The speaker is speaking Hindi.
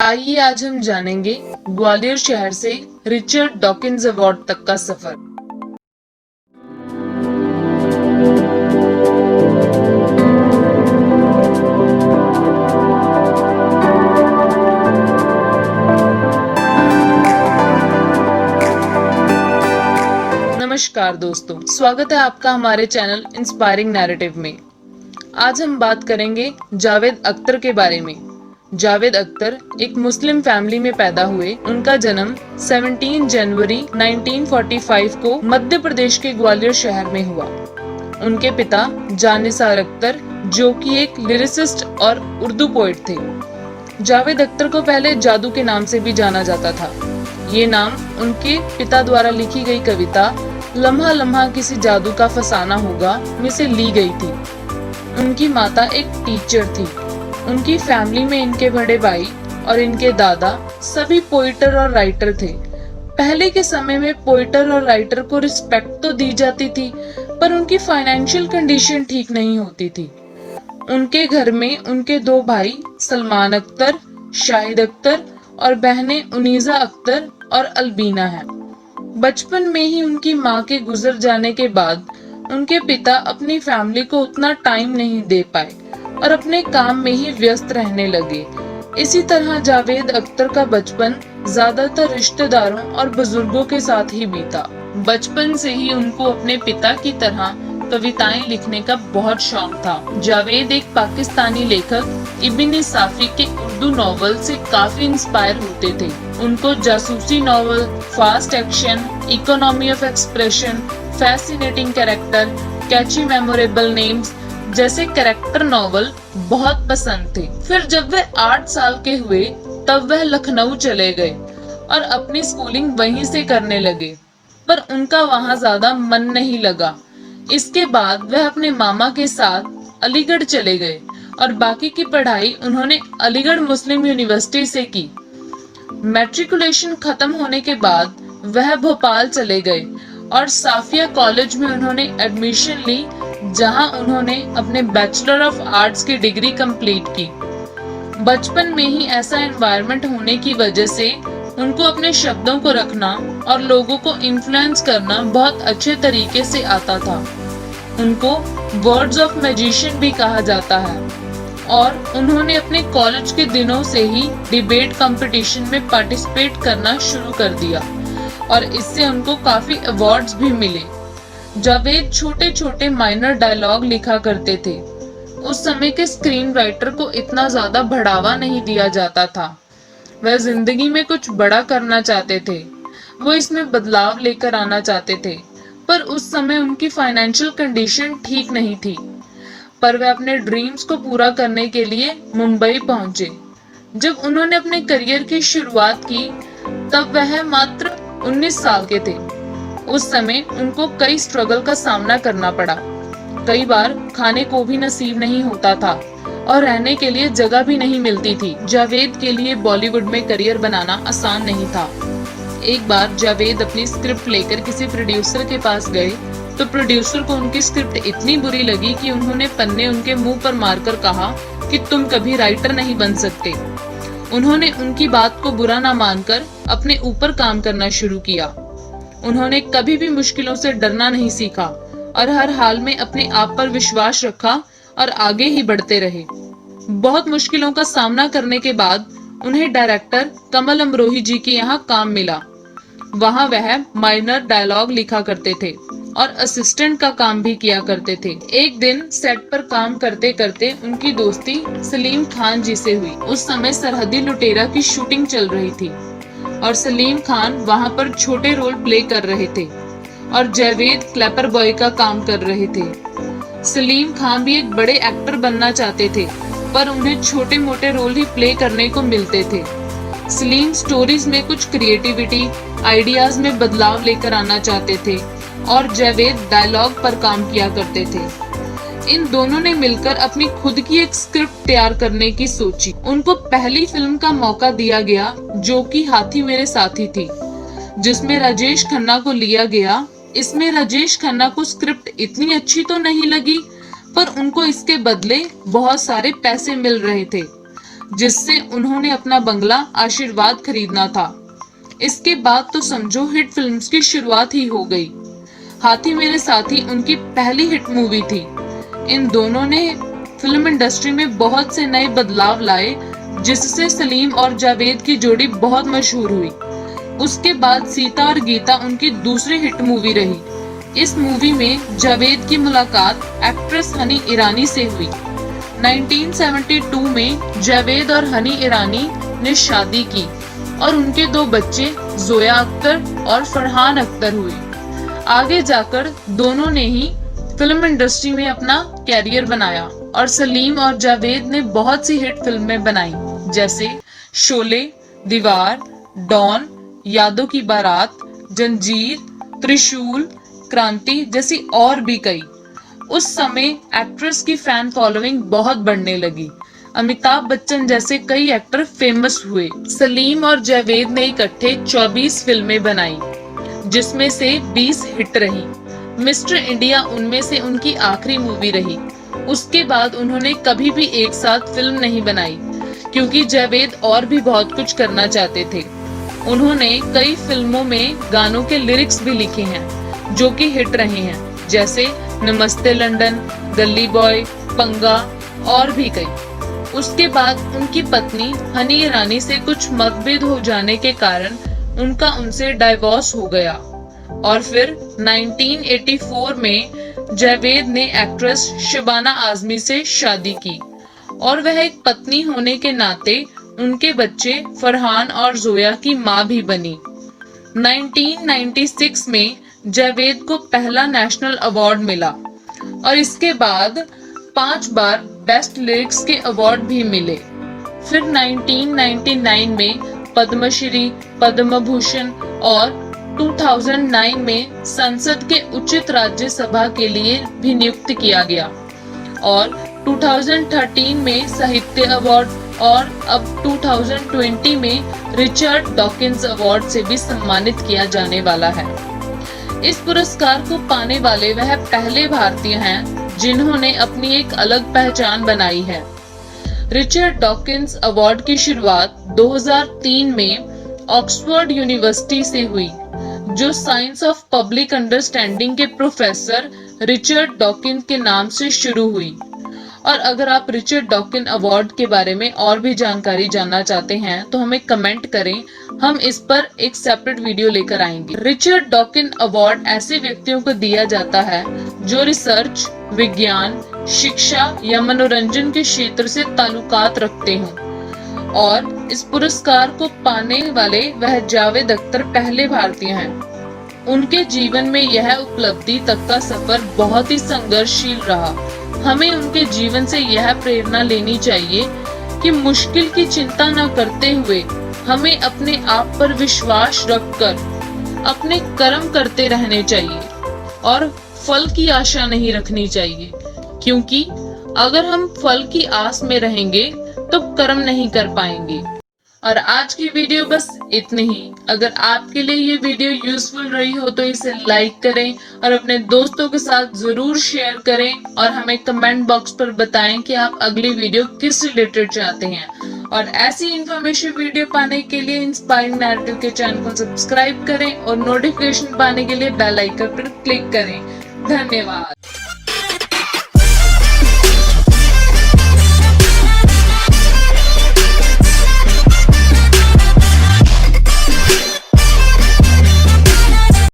आइए आज हम जानेंगे ग्वालियर शहर से रिचर्ड डॉकिंस अवार्ड तक का सफर। नमस्कार दोस्तों, स्वागत है आपका हमारे चैनल इंस्पायरिंग नैरेटिव में। आज हम बात करेंगे जावेद अख्तर के बारे में। जावेद अख्तर एक मुस्लिम फैमिली में पैदा हुए। उनका जन्म 17 जनवरी 1945 को मध्य प्रदेश के ग्वालियर शहर में हुआ। उनके पिता जानिसार अख्तर जो कि एक लिरिसिस्ट और उर्दू पोएट थे। जावेद अख्तर को पहले जादू के नाम से भी जाना जाता था। ये नाम उनके पिता द्वारा लिखी गई कविता लम्हा लम्हा किसी जादू का फसाना होगा में से ली गई थी। उनकी माता एक टीचर थी। उनकी फैमिली में इनके बड़े भाई और इनके दादा सभी पोइटर और राइटर थे। पहले के समय में पोइटर और राइटर को रिस्पेक्ट तो दी जाती थी, पर उनकी फाइनेंशियल कंडीशन ठीक नहीं होती थी। उनके घर में उनके दो भाई सलमान अख्तर, शाहिद अख्तर और बहनें उनीजा अख्तर और अलबीना हैं। बचपन में ही उनकी मां के गुजर जाने के बाद उनके पिता अपनी फैमिली को उतना टाइम नहीं दे पाए और अपने काम में ही व्यस्त रहने लगे। इसी तरह जावेद अख्तर का बचपन ज्यादातर रिश्तेदारों और बुजुर्गों के साथ ही बीता। बचपन से ही उनको अपने पिता की तरह कविताएं लिखने का बहुत शौक था। जावेद एक पाकिस्तानी लेखक इब्न साफी के उर्दू नॉवल से काफी इंस्पायर होते थे। उनको जासूसी novel, fast action, economy of expression, fascinating character, catchy memorable names जैसे कैरेक्टर नॉवल बहुत पसंद थे। फिर जब वे 8 साल के हुए तब वह लखनऊ चले गए और अपनी स्कूलिंग वहीं से करने लगे, पर उनका वहां ज्यादा मन नहीं लगा। इसके बाद वह अपने मामा के साथ अलीगढ़ चले गए और बाकी की पढ़ाई उन्होंने अलीगढ़ मुस्लिम यूनिवर्सिटी से की। मैट्रिकुलेशन खत्म होने के बाद वह भोपाल चले गए और साफिया कॉलेज में उन्होंने एडमिशन ली, जहां उन्होंने अपने बैचलर ऑफ आर्ट्स की डिग्री कंप्लीट की। बचपन में ही ऐसा एनवायरनमेंट होने की वजह से उनको अपने शब्दों को रखना और लोगों को इन्फ्लुएंस करना बहुत अच्छे तरीके से आता था। उनको वर्ड्स ऑफ मैजिशियन भी कहा जाता है और उन्होंने अपने कॉलेज के दिनों से ही डिबेट कंपटीशन में पार्टिसिपेट करना शुरू कर दिया और इससे उनको काफी अवार्ड्स भी मिले। जावेद छोटे छोटे माइनर डायलॉग लिखा करते थे। उस समय के स्क्रीन राइटर को इतना ज्यादा बढ़ावा नहीं दिया जाता था। वह जिंदगी में कुछ बड़ा करना चाहते थे, वो इसमें बदलाव लेकर आना चाहते थे, पर उस समय उनकी फाइनेंशियल कंडीशन ठीक नहीं थी। पर वे अपने ड्रीम्स को पूरा करने के लिए मुंबई पहुंचे। जब उन्होंने अपने करियर की शुरुआत की तब वह मात्र 19 साल के थे। उस समय उनको कई स्ट्रगल का सामना करना पड़ा। कई बार खाने को भी नसीब नहीं होता था और रहने के लिए जगह भी नहीं मिलती थी। जावेद के लिए बॉलीवुड में करियर बनाना आसान नहीं था। एक बार जावेद अपनी स्क्रिप्ट लेकर किसी प्रोड्यूसर के पास गए तो प्रोड्यूसर को उनकी स्क्रिप्ट इतनी बुरी लगी कि उन्होंने पन्ने उनके मुंह पर मारकर कहा कि तुम कभी राइटर नहीं बन सकते। उन्होंने उनकी बात को बुरा ना मानकर अपने ऊपर काम करना शुरू किया। उन्होंने कभी भी मुश्किलों से डरना नहीं सीखा और हर हाल में अपने आप पर विश्वास रखा और आगे ही बढ़ते रहे। बहुत मुश्किलों का सामना करने के बाद उन्हें डायरेक्टर कमल अमरोही जी के यहाँ काम मिला। वहाँ वह माइनर डायलॉग लिखा करते थे और असिस्टेंट का काम भी किया करते थे। एक दिन सेट पर काम करते करते उनकी दोस्ती सलीम खान जी से हुई। उस समय सरहदी लुटेरा की शूटिंग चल रही थी और सलीम खान वहाँ पर छोटे रोल प्ले कर रहे थे और जावेद क्लैपर बॉय का काम कर रहे थे। सलीम खान भी एक बड़े एक्टर बनना चाहते थे, पर उन्हें छोटे मोटे रोल ही प्ले करने को मिलते थे। सलीम स्टोरीज में कुछ क्रिएटिविटी, आइडियाज में बदलाव लेकर आना चाहते थे और जावेद डायलॉग पर काम किया करते थे। इन दोनों ने मिलकर अपनी खुद की एक स्क्रिप्ट तैयार करने की सोची। उनको पहली फिल्म का मौका दिया गया जो कि हाथी मेरे साथी थी, जिसमें राजेश खन्ना को लिया गया। इसमें राजेश खन्ना को स्क्रिप्ट इतनी अच्छी तो नहीं लगी, पर उनको इसके बदले बहुत सारे पैसे मिल रहे थे। जिससे उन्होंने अपना बंगला आशीर्वाद खरीदना था। इसके बाद तो समझो हिट फिल्म्स की शुरुआत ही हो गई। हाथी मेरे साथी उनकी पहली हिट मूवी थी। इन दोनों ने फिल्म इंडस्ट्री में बहुत से नए बदलाव लाए, जिससे सलीम और जावेद की जोड़ी बहुत मशहूर हुई। उसके बाद सीता और गीता उनकी दूसरी हिट मूवी रही। इस मूवी में जावेद की मुलाकात एक्ट्रेस हनी ईरानी से हुई। 1972 में जावेद और हनी ईरानी ने शादी की और उनके 2 बच्चे जोया अख्तर और फरहान अख्तर हुए। आगे जाकर दोनों ने ही फिल्म इंडस्ट्री में अपना कैरियर बनाया और सलीम और जावेद ने बहुत सी हिट फिल्में बनाई, जैसे शोले, दीवार, डॉन, यादों की बारात, जंजीर, त्रिशूल, क्रांति जैसी और भी कई। उस समय एक्ट्रेस की फैन फॉलोइंग बहुत बढ़ने लगी। अमिताभ बच्चन जैसे कई एक्टर फेमस हुए। सलीम और जावेद ने इकट्ठे 24 फिल्में बनाई, जिसमें से 20 हिट रही। मिस्टर इंडिया उनमें से उनकी आखिरी मूवी रही। उसके बाद उन्होंने कभी भी एक साथ फिल्म नहीं बनाई, क्योंकि जावेद और भी बहुत कुछ करना चाहते थे। उन्होंने कई फिल्मों में गानों के लिरिक्स भी लिखे हैं, जो कि हिट रहे हैं, जैसे नमस्ते लंदन, गली बॉय, पंगा और भी कई। उसके बाद उनकी पत्नी हनी ईरानी से कुछ मतभेद हो जाने के कारण उनका उनसे डाइवोर्स हो गया और फिर 1984 में जावेद ने एक्ट्रेस शबाना आजमी से शादी की और वह एक पत्नी होने के नाते उनके बच्चे फरहान और जोया की मां भी बनी। 1996 में जावेद को पहला नेशनल अवार्ड मिला और इसके बाद 5 बार बेस्ट लिरिक्स के अवार्ड भी मिले। फिर 1999 में पद्मश्री, पद्म भूषण और 2009 में संसद के उचित राज्यसभा के लिए भी नियुक्त किया गया और 2013 में साहित्य अवार्ड और अब 2020 में रिचर्ड डॉकिंस अवार्ड से भी सम्मानित किया जाने वाला है। इस पुरस्कार को पाने वाले वह पहले भारतीय हैं जिन्होंने अपनी एक अलग पहचान बनाई है। रिचर्ड डॉकिंस अवार्ड की शुरुआत 2003 में ऑक्सफोर्ड यूनिवर्सिटी से हुई, जो साइंस ऑफ पब्लिक अंडरस्टैंडिंग के प्रोफेसर रिचर्ड डॉकिंस के नाम से शुरू हुई। और अगर आप रिचर्ड डॉकिन अवार्ड के बारे में और भी जानकारी जानना चाहते हैं तो हमें कमेंट करें, हम इस पर एक सेपरेट वीडियो लेकर आएंगे। रिचर्ड डॉकिन अवार्ड ऐसे व्यक्तियों को दिया जाता है जो रिसर्च, विज्ञान, शिक्षा या मनोरंजन के क्षेत्र से ताल्लुकात रखते हों और इस पुरस्कार को पाने वाले वह जावेद अख्तर पहले भारतीय हैं। उनके जीवन में यह उपलब्धि तक का सफर बहुत ही संघर्षशील रहा। हमें उनके जीवन से यह प्रेरणा लेनी चाहिए कि मुश्किल की चिंता न करते हुए हमें अपने आप पर विश्वास रखकर अपने कर्म करते रहने चाहिए और फल की आशा नहीं रखनी चाहिए, क्योंकि अगर हम फल की आस में रहेंगे तो कर्म नहीं कर पाएंगे। और आज की वीडियो बस इतनी ही। अगर आपके लिए ये वीडियो यूजफुल रही हो तो इसे लाइक करें और अपने दोस्तों के साथ जरूर शेयर करें और हमें कमेंट बॉक्स पर बताएं कि आप अगली वीडियो किस रिलेटेड चाहते हैं। और ऐसी इंफॉर्मेशन वीडियो पाने के लिए इंस्पायरिंग नैरेटिव के चैनल को सब्सक्राइब करें और नोटिफिकेशन पाने के लिए बेल आइकन पर क्लिक करें। धन्यवाद।